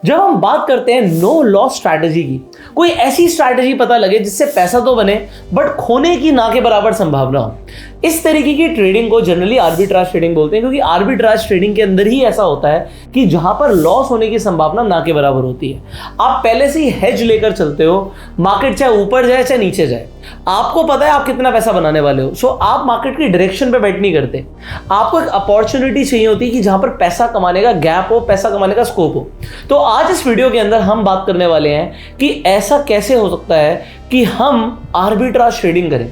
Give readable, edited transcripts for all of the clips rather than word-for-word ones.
जब हम बात करते हैं नो लॉस स्ट्रैटेजी की, कोई ऐसी स्ट्रैटेजी पता लगे जिससे पैसा तो बने बट खोने की ना के बराबर संभावना हो, इस तरीके की ट्रेडिंग को जनरली आर्बिट्राज ट्रेडिंग बोलते हैं। क्योंकि आर्बिट्राज ट्रेडिंग के अंदर ही ऐसा होता है कि जहां पर लॉस होने की संभावना ना के बराबर होती है। आप पहले से ही हेज लेकर चलते हो, मार्केट चाहे ऊपर जाए चाहे नीचे जाए, आपको पता है आप कितना पैसा बनाने वाले हो। सो आप मार्केट की डायरेक्शन पे बेट नहीं करते, आपको एक अपॉर्चुनिटी चाहिए होती है कि जहां पर पैसा कमाने का गैप हो, पैसा कमाने का स्कोप हो। तो आज इस वीडियो के अंदर हम बात करने वाले हैं कि ऐसा कैसे हो सकता है कि हम आर्बिट्राज ट्रेडिंग करें।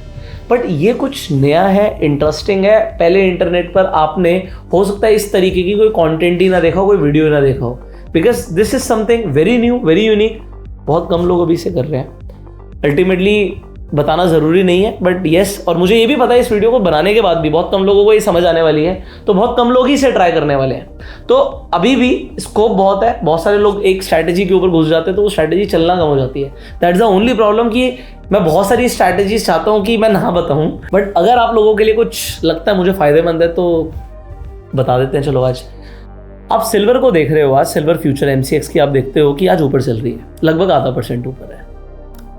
बट ये कुछ नया है, इंटरेस्टिंग है। पहले इंटरनेट पर आपने हो सकता है इस तरीके की कोई कंटेंट ही ना देखा हो, कोई वीडियो ना देखा हो, because this is something very new, very unique. बहुत कम लोग अभी इसे कर रहे हैं। अल्टीमेटली बताना ज़रूरी नहीं है, बट येस, और मुझे ये भी पता है इस वीडियो को बनाने के बाद भी बहुत कम लोगों को ये समझ आने वाली है, तो बहुत कम लोग ही इसे ट्राई करने वाले हैं। तो अभी भी स्कोप बहुत है। बहुत सारे लोग एक स्ट्रैटेजी के ऊपर घुस जाते हैं तो वो स्ट्रैटेजी चलना कम हो जाती है। दैट्स द ओनली प्रॉब्लम कि मैं बहुत सारी स्ट्रैटेजीज चाहता हूँ कि मैं ना बताऊँ, बट अगर आप लोगों के लिए कुछ लगता है मुझे फ़ायदेमंद है तो बता देते हैं। चलो, आज आप सिल्वर को देख रहे हो, आज सिल्वर फ्यूचर MCX की आप देखते हो कि आज ऊपर चल रही है, लगभग आधा % ऊपर है।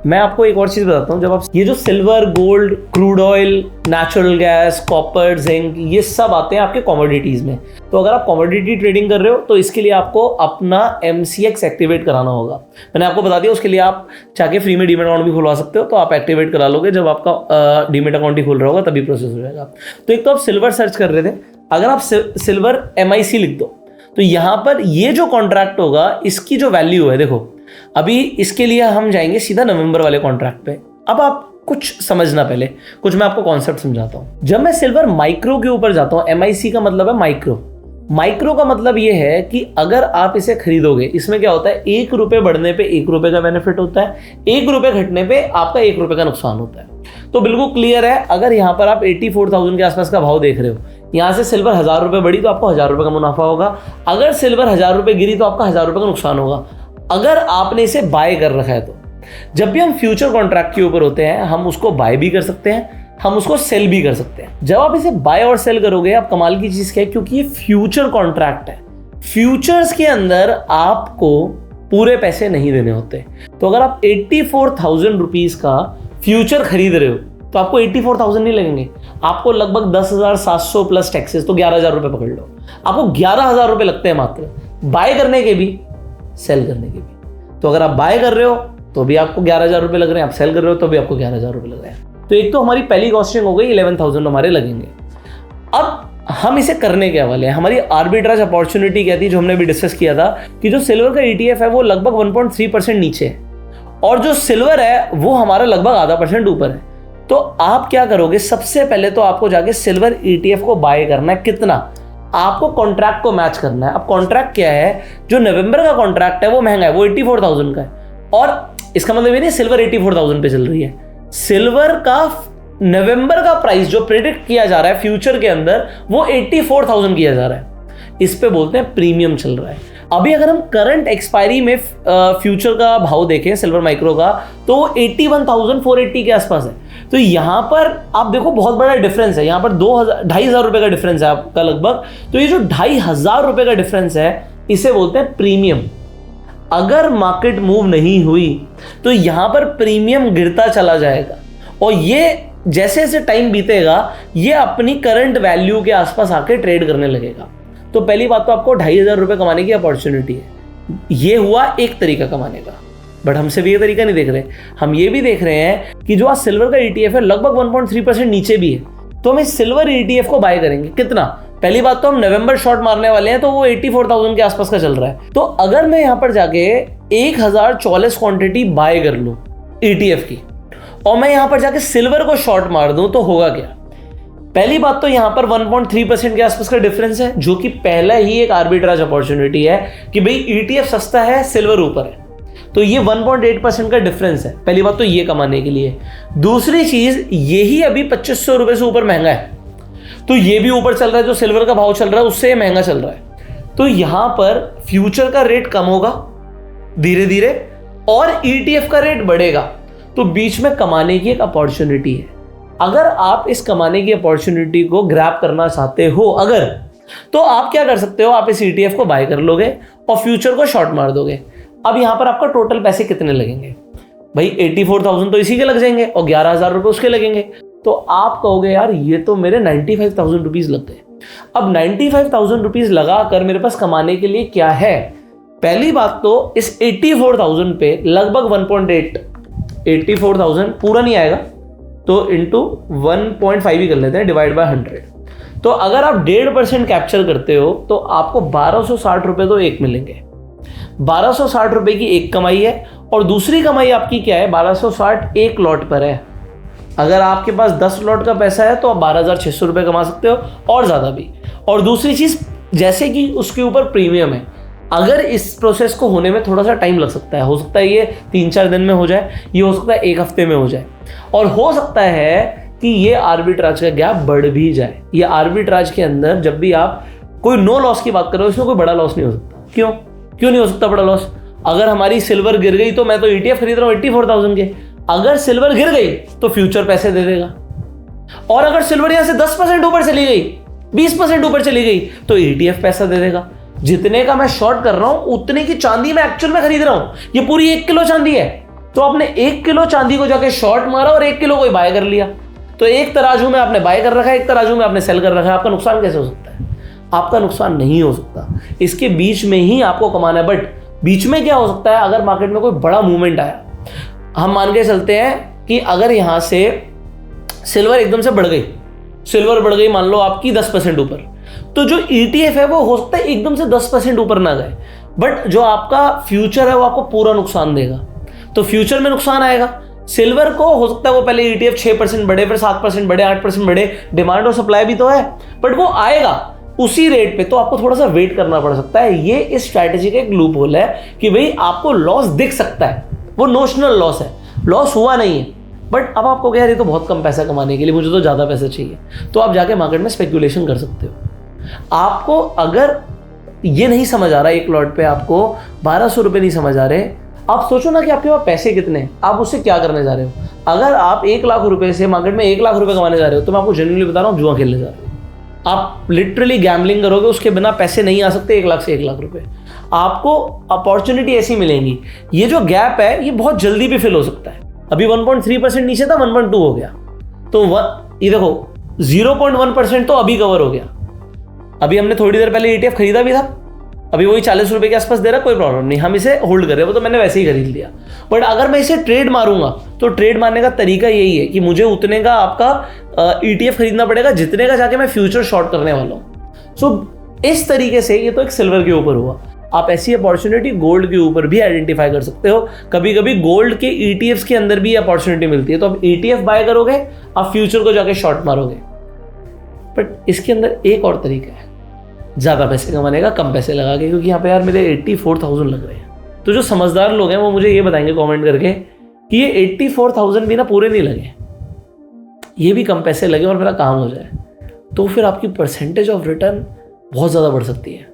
मैं आपको एक और चीज़ बताता हूँ, जब आप ये जो silver, gold, crude oil, natural gas, copper, zinc, ये सब आते हैं आपके कमोडिटीज़ में। तो अगर आप कमोडिटी ट्रेडिंग कर रहे हो तो इसके लिए आपको अपना MCX एक्टिवेट कराना होगा। मैंने आपको बता दिया, उसके लिए आप चाहे फ्री में डीमेट अकाउंट भी खुलवा सकते हो, तो आप एक्टिवेट करा लोगे। जब आपका डीमेट अकाउंट ही खुल रहा होगा तभी प्रोसेस हो जाएगा। तो एक तो आप सिल्वर सर्च कर रहे थे, अगर आप सिल्वर MIC लिख दो तो यहाँ पर ये जो कॉन्ट्रैक्ट होगा इसकी जो वैल्यू है, देखो अभी इसके लिए हम जाएंगे सीधा नवंबर वाले कॉन्ट्रैक्ट पे। अब आप कुछ समझना, पहले कुछ मैं आपको कॉन्सेप्ट समझाता हूँ। जब मैं सिल्वर माइक्रो के ऊपर जाता हूँ, MIC का मतलब है माइक्रो। माइक्रो का मतलब ये है कि अगर आप इसे खरीदोगे, इसमें क्या होता है, 1 रुपये बढ़ने पे 1 रुपये का बेनिफिट होता है, 1 रुपये घटने पे आपका 1 रुपये का नुकसान होता है। तो बिल्कुल क्लियर है, अगर यहाँ पर आप 84,000 के आसपास का भाव देख रहे हो, यहाँ से सिल्वर 1000 रुपये बढ़ी तो आपको 1000 रुपये का मुनाफा होगा। अगर सिल्वर 1000 रुपये गिरी तो आपका 1000 रुपये का नुकसान होगा, अगर आपने इसे बाय कर रखा है तो। जब भी हम फ्यूचर कॉन्ट्रैक्ट के ऊपर होते हैं, हम उसको बाय भी कर सकते हैं, हम उसको सेल भी कर सकते हैं। जब आप इसे बाय और सेल करोगे, आप कमाल की चीज क्या है, क्योंकि ये फ्यूचर कॉन्ट्रैक्ट है, फ्यूचर्स के अंदर आपको पूरे पैसे नहीं देने होते। तो अगर आप 84,000 रुपीज का फ्यूचर खरीद रहे हो तो आपको 84,000 नहीं लगेंगे, आपको लगभग 10,700 प्लस टैक्सेस, तो 11,000 रुपये पकड़ लो। आपको 11,000 रुपये लगते हैं मात्र, बाय करने के भी सेल करने के भी। तो अगर आप बाय कर रहे हो तो भी आपको 11,000 रुपये लग रहे हैं, आप सेल कर रहे हो तो भी आपको 11,000 रुपये लग रहे हैं। तो एक तो हमारी पहली कॉस्टिंग हो गई, 11,000 हमारे लगेंगे। अब हम इसे करने के वाले हैं। हमारी आर्बिट्राज अपॉर्चुनिटी क्या थी, जो हमने भी डिस्कस किया था कि जो सिल्वर का ETF है वो लगभग 1.3% नीचे है और जो सिल्वर है वो हमारा लगभग आधा % ऊपर है। तो आप क्या करोगे, सबसे पहले तो आपको जाके सिल्वर ETF को बाय करना है। कितना? आपको कॉन्ट्रैक्ट को मैच करना है। अब कॉन्ट्रैक्ट क्या है, जो नवंबर का कॉन्ट्रैक्ट है वो महंगा है, वो 84,000 का है, और इसका मतलब ये नहीं सिल्वर 84,000 पे चल रही है। सिल्वर का नवंबर का प्राइस जो प्रेडिक्ट किया जा रहा है फ्यूचर के अंदर, वो 84,000 किया जा रहा है। इस पे बोलते हैं प्रीमियम चल रहा है। अभी अगर हम करंट एक्सपायरी में फ्यूचर का भाव देखें सिल्वर माइक्रो का, तो 81,480 के आसपास है। तो यहां पर आप देखो बहुत बड़ा डिफरेंस है, यहां पर 2,500 रुपए का डिफरेंस है आपका लगभग। तो ये जो 2,500 रुपए का डिफरेंस है, इसे बोलते हैं प्रीमियम। अगर मार्केट मूव नहीं हुई तो यहां पर प्रीमियम गिरता चला जाएगा, और ये जैसे जैसे टाइम बीतेगा ये अपनी करंट वैल्यू के आसपास आके ट्रेड करने लगेगा। तो पहली बात तो आपको 2,500 रुपए कमाने की अपॉर्चुनिटी है। ये हुआ एक तरीका कमाने का, बट हम सिर्फ ये तरीका नहीं देख रहे, हम ये भी देख रहे हैं कि जो आज सिल्वर का ETF है लगभग 1.3% नीचे भी है, तो हम इस सिल्वर ETF को बाय करेंगे। कितना? पहली बात तो हम नवंबर शॉर्ट मारने वाले हैं, तो वो 84,000 के आसपास का चल रहा है। तो अगर मैं यहां पर जाके 1044 क्वांटिटी बाय कर लूं ETF की, और मैं यहां पर जाके सिल्वर को शॉर्ट मार दूं, तो होगा क्या? पहली बात तो यहां पर 1.3% के आसपास का डिफरेंस है, जो कि पहला ही एक आर्बिट्राज अपॉर्चुनिटी है कि भाई ETF सस्ता है, सिल्वर ऊपर है। तो ये 1.8% का डिफरेंस है। पहली बात तो ये कमाने के लिए। दूसरी चीज, यही अभी 2,500 रुपए से ऊपर महंगा है, तो ये भी ऊपर चल रहा है, जो सिल्वर का भाव चल रहा है उससे महंगा चल रहा है। तो यहां पर फ्यूचर का रेट कम होगा धीरे धीरे और ETF का रेट बढ़ेगा, तो बीच में कमाने की एक अपॉर्चुनिटी है। अगर आप इस कमाने की अपॉर्चुनिटी को ग्रैब करना चाहते हो, अगर तो आप क्या कर सकते हो, आप इस ETF को बाय कर लोगे और फ्यूचर को शॉर्ट मार दोगे। अब यहां पर आपका टोटल पैसे कितने लगेंगे भाई, 84,000 तो इसी के लग जाएंगे और 11,000 रुपये उसके लगेंगे। तो आप कहोगे यार ये तो मेरे 95,000 रुपीज़ लग गए। अब 95,000 रुपीज़ लगा कर मेरे पास कमाने के लिए क्या है? पहली बात तो इस 84,000 पे लगभग 1.8, 84,000 पूरा नहीं आएगा तो इंटू 1.5 ही कर लेते हैं, डिवाइड बाय 100। तो अगर आप 1.5% कैप्चर करते हो तो आपको 1260 रुपये तो एक मिलेंगे। 1260 रुपये की एक कमाई है और दूसरी कमाई आपकी क्या है, 1260 एक लॉट पर है। अगर आपके पास 10 लॉट का पैसा है तो आप 12,600 रुपये कमा सकते हो और ज़्यादा भी। और दूसरी चीज़, जैसे कि उसके ऊपर प्रीमियम है, अगर इस प्रोसेस को होने में थोड़ा सा टाइम लग सकता है, हो सकता है ये 3-4 दिन में हो जाए, ये हो सकता है 1 हफ्ते में हो जाए, और हो सकता है कि ये आर्बिट्राज का गैप बढ़ भी जाए। ये आर्बिट्राज के अंदर जब भी आप कोई नो लॉस की बात कर रहे हो, इसमें कोई बड़ा लॉस नहीं हो सकता। क्यों नहीं हो सकता बड़ा लॉस? अगर हमारी सिल्वर गिर गई तो मैं तो ETF खरीद रहा हूँ 84,000 के, अगर सिल्वर गिर गई तो फ्यूचर पैसे दे देगा, और अगर सिल्वर यहां से 10% ऊपर चली गई, 20% ऊपर चली गई तो ETF पैसा दे देगा। जितने का मैं शॉर्ट कर रहा हूं उतने की चांदी मैं एक्चुअल में खरीद रहा हूं। ये पूरी 1 किलो चांदी है, तो आपने 1 किलो चांदी को जाके शॉर्ट मारा और 1 किलो को बाय कर लिया, तो एक तराजू में आपने बाय कर रखा है, एक तराजू में आपने सेल कर रखा है। आपका नुकसान कैसे हो सकता है? आपका नुकसान नहीं हो सकता। इसके बीच में ही आपको कमाना है। बट बीच में क्या हो सकता है, अगर मार्केट में कोई बड़ा मूवमेंट आया, हम मान के चलते हैं कि अगर यहां से सिल्वर एकदम से बढ़ गई, मान लो आपकी 10% ऊपर, तो जो ETF है वो हो सकता है एकदम से 10% ऊपर ना गए, बट जो आपका फ्यूचर है वो आपको पूरा नुकसान देगा। तो फ्यूचर में नुकसान आएगा। सिल्वर को हो सकता है वो पहले ETF 6% बढ़े, फिर 7% बढ़े, 8% बढ़े, डिमांड और सप्लाई भी तो है, बट वो आएगा उसी रेट पे, तो आपको थोड़ा सा वेट करना पड़ सकता है। ये इस स्ट्रैटेजी का एक लूप होल है कि भाई आपको लॉस दिख सकता है, वो नोशनल लॉस है, लॉस हुआ नहीं है, बट अब आपको क्या, ये तो बहुत कम पैसा कमाने के लिए मुझे तो ज़्यादा पैसा चाहिए, तो आप जाके मार्केट में स्पेक्यूलेशन कर सकते हो। आपको अगर ये नहीं समझ आ रहा, एक लॉट पे आपको 1200 रुपये नहीं समझ आ रहे, आप सोचो ना कि आपके पास पैसे कितने हैं, आप उससे क्या करने जा रहे हो। अगर आप 1 लाख रुपए से मार्केट में 1 लाख रुपए कमाने जा रहे हो, तो मैं आपको जेन्युइनली बता रहा हूँ, जुआ खेलने जा रहे हो। आप लिटरली गैम्बलिंग करोगे, उसके बिना पैसे नहीं आ सकते 1 लाख से 1 लाख रुपए। आपको अपॉर्चुनिटी ऐसी मिलेंगी, ये जो गैप है ये बहुत जल्दी भी फिल हो सकता है। अभी 1.3% नीचे था, 1.2 हो गया, तो ये देखो 0.1% तो अभी कवर हो गया। अभी हमने थोड़ी देर पहले ETF खरीदा भी था, अभी वही 40 रुपए के आसपास दे रहा, कोई प्रॉब्लम नहीं, हम इसे होल्ड कर रहे हैं, वो तो मैंने वैसे ही खरीद लिया। बट अगर मैं इसे ट्रेड मारूंगा तो ट्रेड मारने का तरीका यही है कि मुझे उतने का आपका ETF खरीदना पड़ेगा जितने का जाके मैं फ्यूचर शॉर्ट करने वाला हूँ। सो इस तरीके से ये तो एक सिल्वर के ऊपर हुआ। आप ऐसी अपॉर्चुनिटी गोल्ड के ऊपर भी आइडेंटिफाई कर सकते हो। कभी कभी गोल्ड के ETFs के अंदर भी अपॉर्चुनिटी मिलती है, तो आप ETF बाय करोगे, आप फ्यूचर को जाके शॉर्ट मारोगे। बट इसके अंदर एक और तरीका है ज़्यादा पैसे कमाने का, कम पैसे लगा के, क्योंकि यहाँ पे यार मेरे 84,000 लग रहे हैं। तो जो समझदार लोग हैं वो मुझे ये बताएंगे कमेंट करके कि ये 84,000 भी ना पूरे नहीं लगे, ये भी कम पैसे लगे और मेरा काम हो जाए, तो फिर आपकी परसेंटेज ऑफ रिटर्न बहुत ज़्यादा बढ़ सकती है।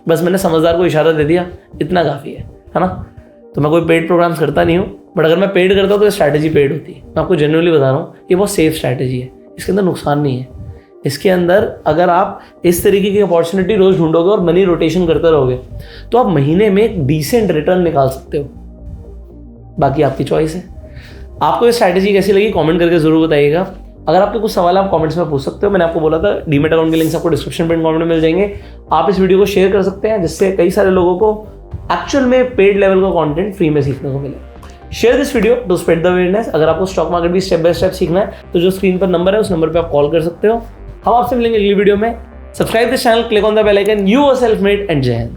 बस मैंने समझदार को इशारा दे दिया, इतना काफ़ी है ना। तो मैं कोई पेड प्रोग्राम्स करता नहीं हूँ, बट अगर मैं पेड करता हूँ तो स्ट्रैटेजी पेड होती है। मैं आपको जेन्युइनली बता रहा हूँ, ये बहुत सेफ स्ट्रैटेजी है, इसके अंदर नुकसान नहीं है। इसके अंदर अगर आप इस तरीके की अपॉर्चुनिटी रोज ढूंढोगे और मनी रोटेशन करते रहोगे, तो आप महीने में एक डिसेंट रिटर्न निकाल सकते हो। बाकी आपकी चॉइस है। आपको ये स्ट्रैटेजी कैसी लगी कमेंट करके जरूर बताइएगा। अगर आपके कुछ सवाल आप कमेंट्स में पूछ सकते हो। मैंने आपको बोला था डीमैट अकाउंट के लिंक्स आपको डिस्क्रिप्शन में कमेंट में मिल जाएंगे। आप इस वीडियो को शेयर कर सकते हैं, जिससे कई सारे लोगों को एक्चुअल में पेड लेवल का कंटेंट फ्री में सीखने को मिले। Share this video to spread the awareness. अगर आपको स्टॉक मार्केट भी स्टेप बाय स्टेप सीखना है तो जो स्क्रीन पर नंबर है उस नंबर पर आप कॉल कर सकते हो। हम आपसे मिलेंगे अगली वीडियो में। Subscribe this channel, click on the bell icon. You are self made and जय हिंद।